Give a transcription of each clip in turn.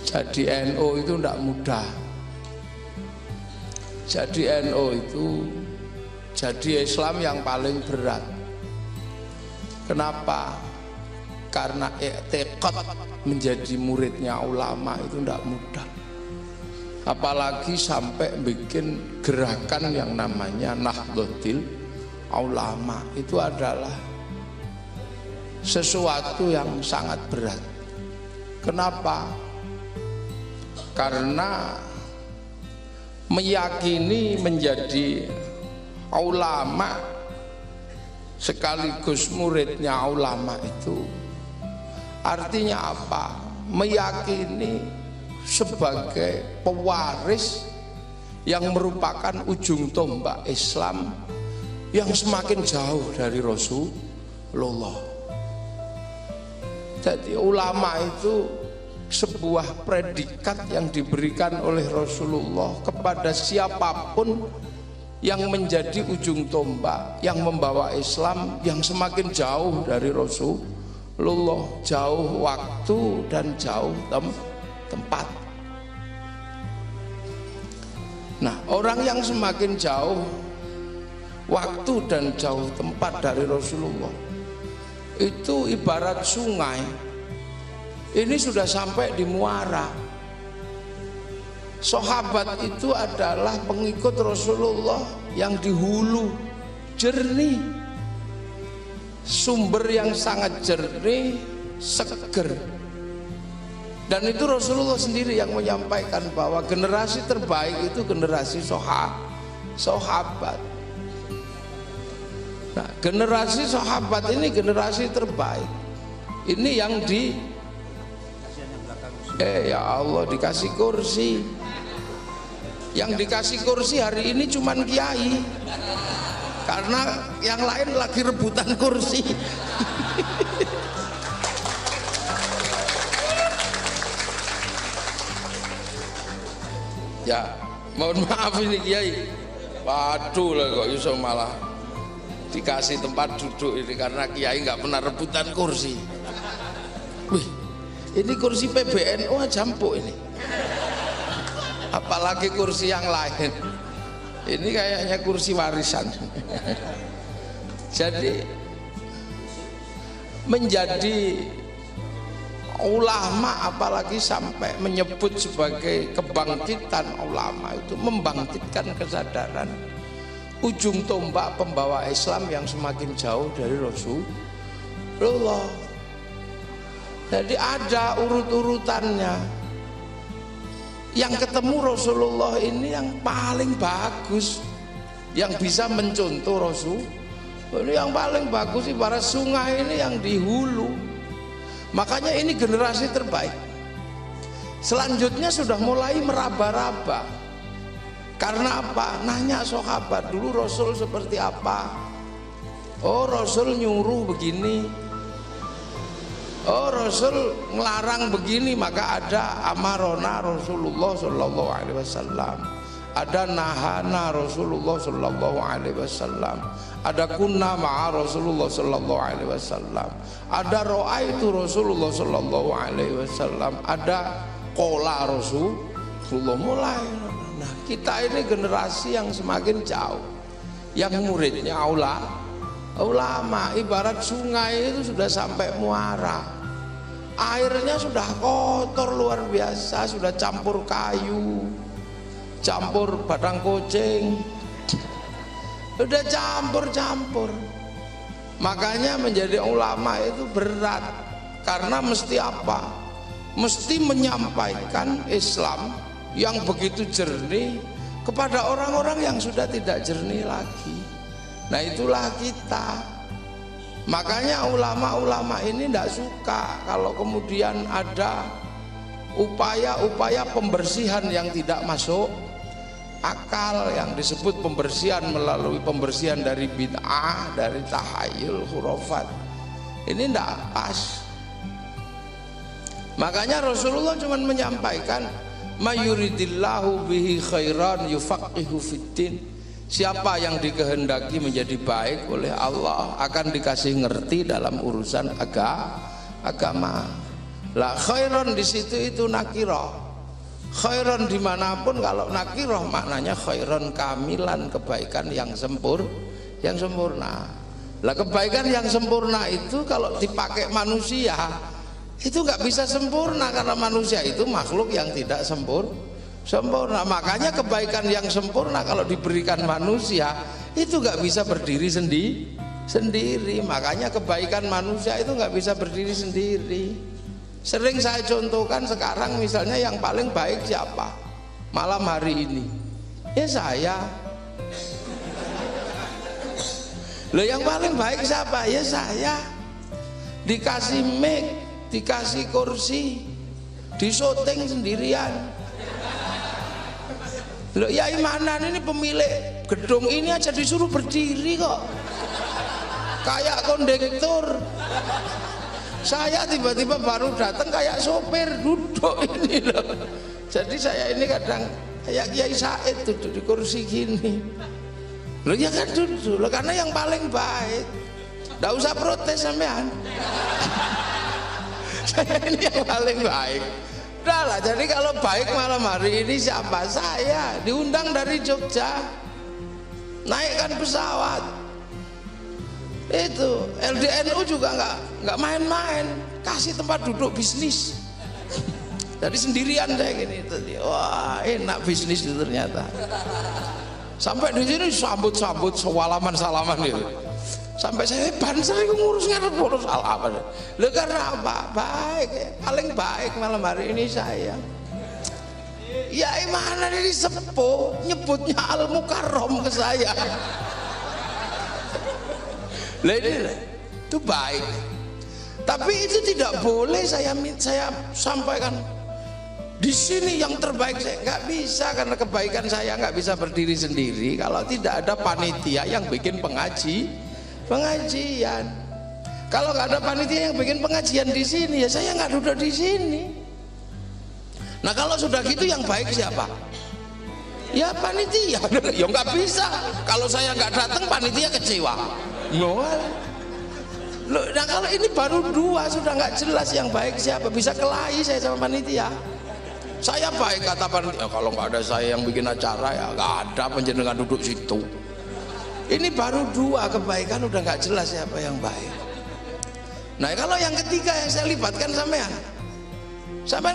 Jadi NU itu tidak mudah. Jadi NU itu jadi Islam yang paling berat. Kenapa? Karena i'tiqad menjadi muridnya ulama itu tidak mudah. Apalagi sampai bikin gerakan yang namanya Nahdlatul Ulama, itu adalah sesuatu yang sangat berat. Kenapa? Karena meyakini menjadi ulama sekaligus muridnya ulama itu artinya apa? Meyakini sebagai pewaris yang merupakan ujung tombak Islam yang semakin jauh dari Rasulullah. Jadi ulama itu sebuah predikat yang diberikan oleh Rasulullah kepada siapapun yang menjadi ujung tombak yang membawa Islam yang semakin jauh dari Rasulullah, jauh waktu dan jauh tempat. Nah, orang yang semakin jauh waktu dan jauh tempat dari Rasulullah itu ibarat sungai. Ini sudah sampai di muara. Sahabat itu adalah pengikut Rasulullah yang di hulu, jernih, sumber yang sangat jernih, seger. Dan itu Rasulullah sendiri yang menyampaikan bahwa generasi terbaik itu generasi sahabat. Nah, generasi sahabat ini generasi terbaik. Ini yang ya Allah dikasih kursi. Yang dikasih kursi hari ini cuman kiai, karena yang lain lagi rebutan kursi. Ya, mohon maaf ini kiai. Waduh lah kok iso malah dikasih tempat duduk ini karena kiai nggak pernah rebutan kursi. Wih, ini kursi PBNU aja empuk ini, apalagi kursi yang lain. Ini kayaknya kursi warisan. Jadi menjadi ulama apalagi sampai menyebut sebagai kebangkitan ulama itu membangkitkan kesadaran ujung tombak pembawa Islam yang semakin jauh dari Rasulullah. Jadi ada urut-urutannya. Yang ketemu Rasulullah ini yang paling bagus, yang bisa mencontoh Rasul. Ini yang paling bagus ibarat sungai ini yang di hulu. Makanya ini generasi terbaik. Selanjutnya sudah mulai meraba-raba. Karena apa? Nanya sahabat dulu Rasul seperti apa. Oh, Rasul nyuruh begini. Oh, Rasul ngelarang begini, maka ada amarona Rasulullah sallallahu alaihi wasallam, ada nahana Rasulullah sallallahu alaihi wasallam, ada kunna ma'a Rasulullah sallallahu alaihi wasallam, ada ra'aitu Rasulullah sallallahu alaihi wasallam, ada qala Rasulullah. Mulai. Nah, kita ini generasi yang semakin jauh, yang muridnya ulama. Ibarat sungai itu sudah sampai muara, airnya sudah kotor luar biasa, sudah campur kayu, campur batang kucing, sudah campur-campur. Makanya menjadi ulama itu berat, karena mesti apa? Mesti menyampaikan Islam yang begitu jernih kepada orang-orang yang sudah tidak jernih lagi. Nah, itulah kita. Makanya ulama-ulama ini tidak suka kalau kemudian ada upaya-upaya pembersihan yang tidak masuk akal, yang disebut pembersihan melalui pembersihan dari bid'ah, dari tahayul, khurafat. Ini tidak pas. Makanya Rasulullah cuma menyampaikan mayuridillahu bihi khairan yufaqihu fiddin. Siapa yang dikehendaki menjadi baik oleh Allah akan dikasih ngerti dalam urusan agama. Lah khairon di situ itu nakiroh. Khairon dimanapun kalau nakiroh maknanya khairon kamilan, kebaikan yang sempurna. Lah kebaikan yang sempurna itu kalau dipakai manusia itu nggak bisa sempurna karena manusia itu makhluk yang tidak sempurna. Makanya kebaikan yang sempurna kalau diberikan manusia itu nggak bisa berdiri sendiri. Makanya kebaikan manusia itu nggak bisa berdiri sendiri. Sering saya contohkan sekarang misalnya yang paling baik siapa malam hari ini? Ya saya. Loh yang paling baik siapa? Ya saya. Dikasih mic, dikasih kursi, disyuting sendirian. Loh Yai Manan ini pemilik gedung ini aja disuruh berdiri kok, kayak kondektur. Saya tiba-tiba baru datang kayak sopir duduk ini loh. Jadi saya ini kadang kayak Kiai Said duduk di kursi gini. Loh ya kan duduk loh, karena yang paling baik. Nggak usah protes sampean. Saya ini yang paling baik. Udah lah, jadi kalau baik malam hari ini siapa? Saya diundang dari Jogja, naikkan pesawat. Itu LDNU juga nggak main-main, kasih tempat duduk bisnis. Jadi sendirian saya gini. Wah enak bisnis itu ternyata. Sampai di sini sambut-sambut salaman gitu. Sampai saya sering ngurus salaman. Loh karena apa? Baik, paling baik malam hari ini saya. Ya mana ini sepuh nyebutnya Al Mukarrom ke saya. Lah ini itu baik. Tapi itu tidak boleh saya sampaikan. Di sini yang terbaik saya nggak bisa, karena kebaikan saya nggak bisa berdiri sendiri kalau tidak ada panitia yang bikin pengajian. Kalau nggak ada panitia yang bikin pengajian di sini, ya saya nggak duduk di sini. Nah kalau sudah gitu yang baik siapa? Ya panitia. Ya nggak bisa. Kalau saya nggak datang panitia kecewa. Nah kalau ini baru dua sudah nggak jelas yang baik siapa. Bisa kelahi saya sama panitia. Saya baik kata panitia, kalau nggak ada saya yang bikin acara ya nggak ada panjenengan duduk situ. Ini baru dua kebaikan udah nggak jelas siapa yang baik. Nah kalau yang ketiga yang saya libatkan sampean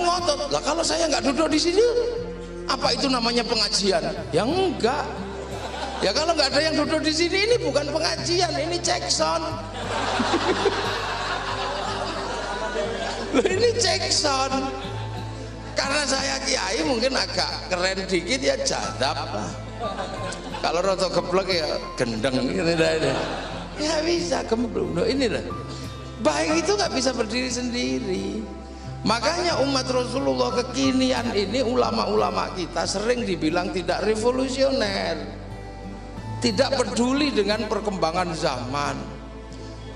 ngotot lah, kalau saya nggak duduk di sini apa itu namanya pengajian? Ya enggak. Ya kalau nggak ada yang duduk di sini ini bukan pengajian, ini cek sound. Ini cek sound. Karena saya kiai mungkin agak keren dikit ya jadab lah. Kalau roto geblek ya gendeng gitu dah. Ya bisa gemblung. Loh ini lah. Baik itu nggak bisa berdiri sendiri. Makanya umat Rasulullah kekinian ini ulama-ulama kita sering dibilang tidak revolusioner, tidak peduli dengan perkembangan zaman.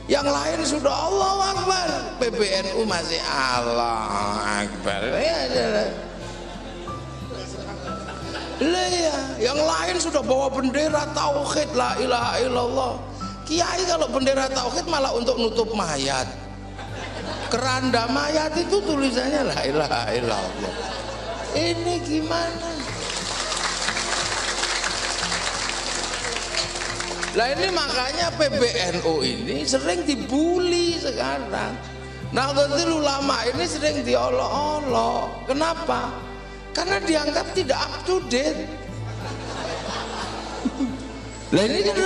Yang lain sudah Allahu Akbar, PBNU masih Allahu Akbar. Ya, yang lain sudah bawa bendera tauhid la ilaha illallah. Kiai kalau bendera tauhid malah untuk nutup mayat. Keranda mayat itu tulisannya la ilaha illallah. Ini gimana? Lah ini makanya PBNU ini sering dibully sekarang. Nahdlatul Ulama ini sering diolok-olok. Kenapa? Karena dianggap tidak up to date. Lah ini kan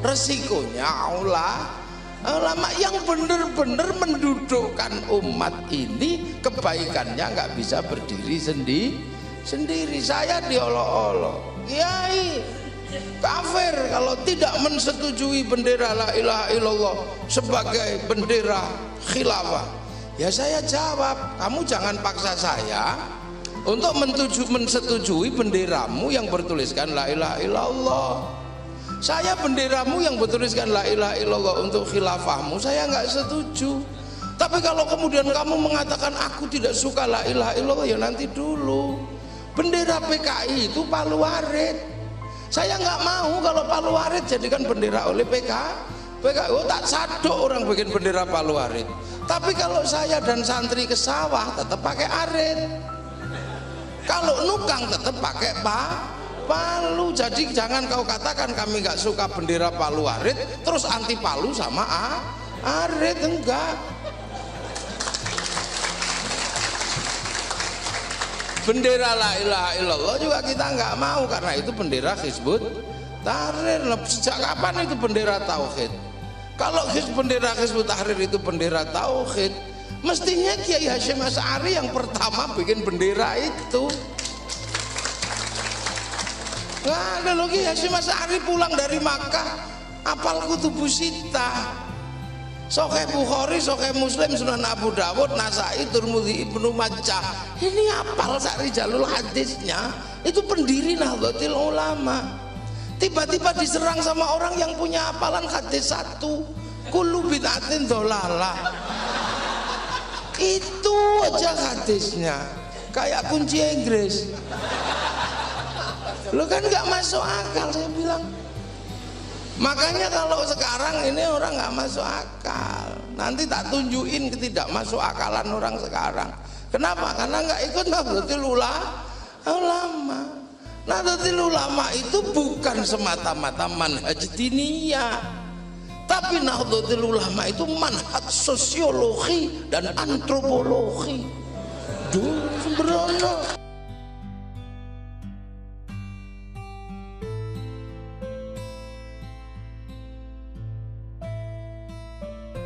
resikonya ulama yang benar-benar mendudukkan umat ini, kebaikannya nggak bisa berdiri sendiri. Saya diolok-olok, kiai kafir kalau tidak mensetujui bendera la ilaha illallah sebagai bendera khilafah. Ya saya jawab, kamu jangan paksa saya untuk mensetujui benderamu yang bertuliskan la ilaha illallah. Saya benderamu yang bertuliskan la ilaha illallah untuk khilafahmu saya nggak setuju. Tapi kalau kemudian kamu mengatakan aku tidak suka la ilaha illallah, ya nanti dulu. Bendera PKI itu Palu Arit. Saya nggak mau kalau Palu Arit jadikan bendera oleh PKI. PKI tak sadok orang bikin bendera palu arit. Tapi kalau saya dan santri ke sawah tetap pakai arit. Kalau nukang tetap pakai palu. Jadi jangan kau katakan kami nggak suka bendera palu arit terus anti palu sama arit, enggak. Bendera la ilaha illallah juga kita nggak mau karena itu bendera Hizbut Tahrir. Sejak kapan itu bendera tauhid? Kalau bendera Hizbut Tahrir itu bendera tauhid, mestinya Kiai Hasyim Asy'ari yang pertama bikin bendera itu. Nggak ada loh, Kiai Hasyim Asy'ari pulang dari Makkah apal Kutubus Sittah, Sahih Bukhari, Sahih Muslim, Sunan Abu Dawud, Nasai, Tirmidzi, Ibnu Majah. Ini apal sari jalul hadisnya. Itu pendiri Nahdlatul Ulama. Tiba-tiba diserang sama orang yang punya hafalan hadis satu. Kullu bid'atin dhalalah. Itu aja hadisnya. Kayak kunci Inggris. Lo kan nggak masuk akal, saya bilang. Makanya kalau sekarang ini orang nggak masuk akal. Nanti tak tunjukin ketidakmasuk akalan orang sekarang. Kenapa? Karena nggak ikut Nahdlatul Ulama. Nahdlatul Ulama itu bukan semata-mata manhaj diniyah, tapi Nahdlatul Ulama itu manhaj sosiologi dan antropologi. Dulu sembrono.